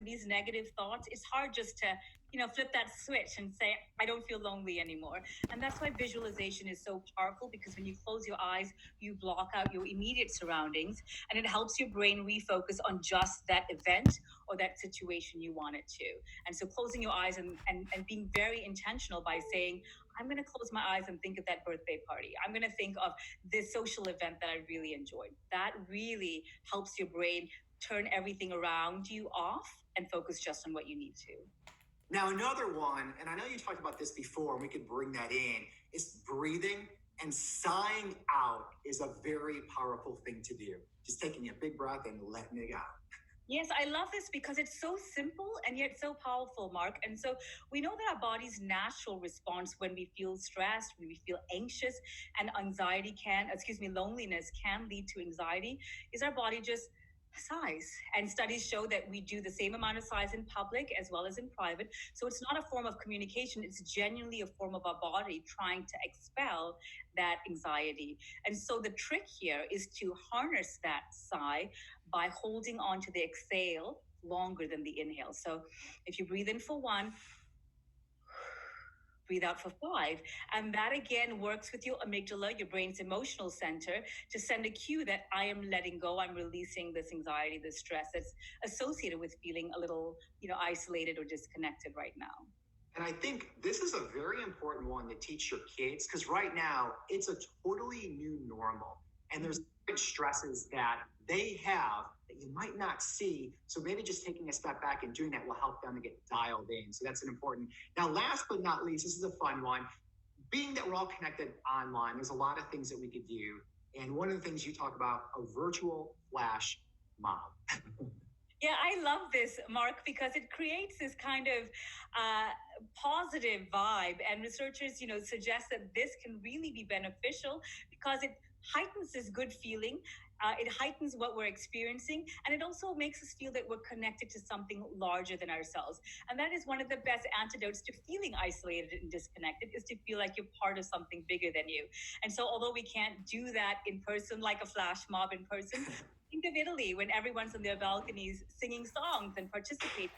these negative thoughts, it's hard just to, flip that switch and say, I don't feel lonely anymore. And that's why visualization is so powerful, because when you close your eyes, you block out your immediate surroundings, and it helps your brain refocus on just that event or that situation you want it to. And so closing your eyes and being very intentional by saying, I'm going to close my eyes and think of that birthday party. I'm going to think of this social event that I really enjoyed. That really helps your brain turn everything around you off and focus just on what you need to. Now, another one, and I know you talked about this before, and we could bring that in, is breathing, and sighing out is a very powerful thing to do. Just taking a big breath and letting it out. Yes, I love this because it's so simple and yet so powerful, Mark. And so we know that our body's natural response when we feel stressed, when we feel anxious, and loneliness can lead to anxiety, is our body just sighs. And studies show that we do the same amount of sighs in public as well as in private. So it's not a form of communication, it's genuinely a form of our body trying to expel that anxiety. And so the trick here is to harness that sigh by holding on to the exhale longer than the inhale. So if you breathe in for 1, breathe out for 5. And that again works with your amygdala, your brain's emotional center, to send a cue that I am letting go, I'm releasing this anxiety, this stress that's associated with feeling a little, isolated or disconnected right now. And I think this is a very important one to teach your kids, because right now it's a totally new normal. And there's different stresses that they have that you might not see. So maybe just taking a step back and doing that will help them to get dialed in. So that's an important. Now, last but not least, this is a fun one. Being that we're all connected online, there's a lot of things that we could do. And one of the things you talk about, a virtual flash mob. Yeah, I love this, Mark, because it creates this kind of positive vibe. And researchers, suggest that this can really be beneficial because it heightens this good feeling. It heightens what we're experiencing, and it also makes us feel that we're connected to something larger than ourselves. And that is one of the best antidotes to feeling isolated and disconnected, is to feel like you're part of something bigger than you. And so although we can't do that in person, like a flash mob in person, think of Italy when everyone's on their balconies singing songs and participating.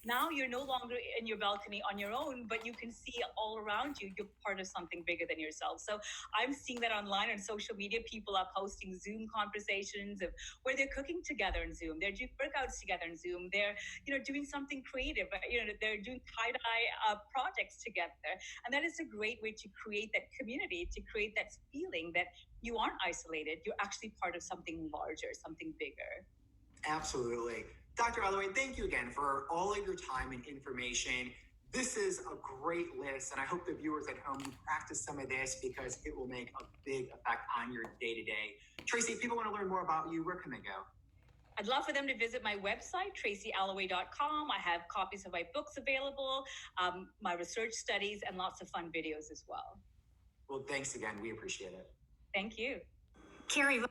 Now you're no longer in your balcony on your own, but you can see all around you, you're part of something bigger than yourself. So I'm seeing that online on social media. People are posting Zoom conversations of where they're cooking together in Zoom. They're doing workouts together in Zoom. They're, doing something creative. They're doing tie-dye projects together. And that is a great way to create that community, to create that feeling that you aren't isolated. You're actually part of something larger, something bigger. Absolutely. Dr. Alloway, thank you again for all of your time and information. This is a great list, and I hope the viewers at home practice some of this because it will make a big effect on your day-to-day. Tracy, if people want to learn more about you, where can they go? I'd love for them to visit my website, tracyalloway.com. I have copies of my books available, my research studies, and lots of fun videos as well. Well, thanks again. We appreciate it. Thank you. Carrie.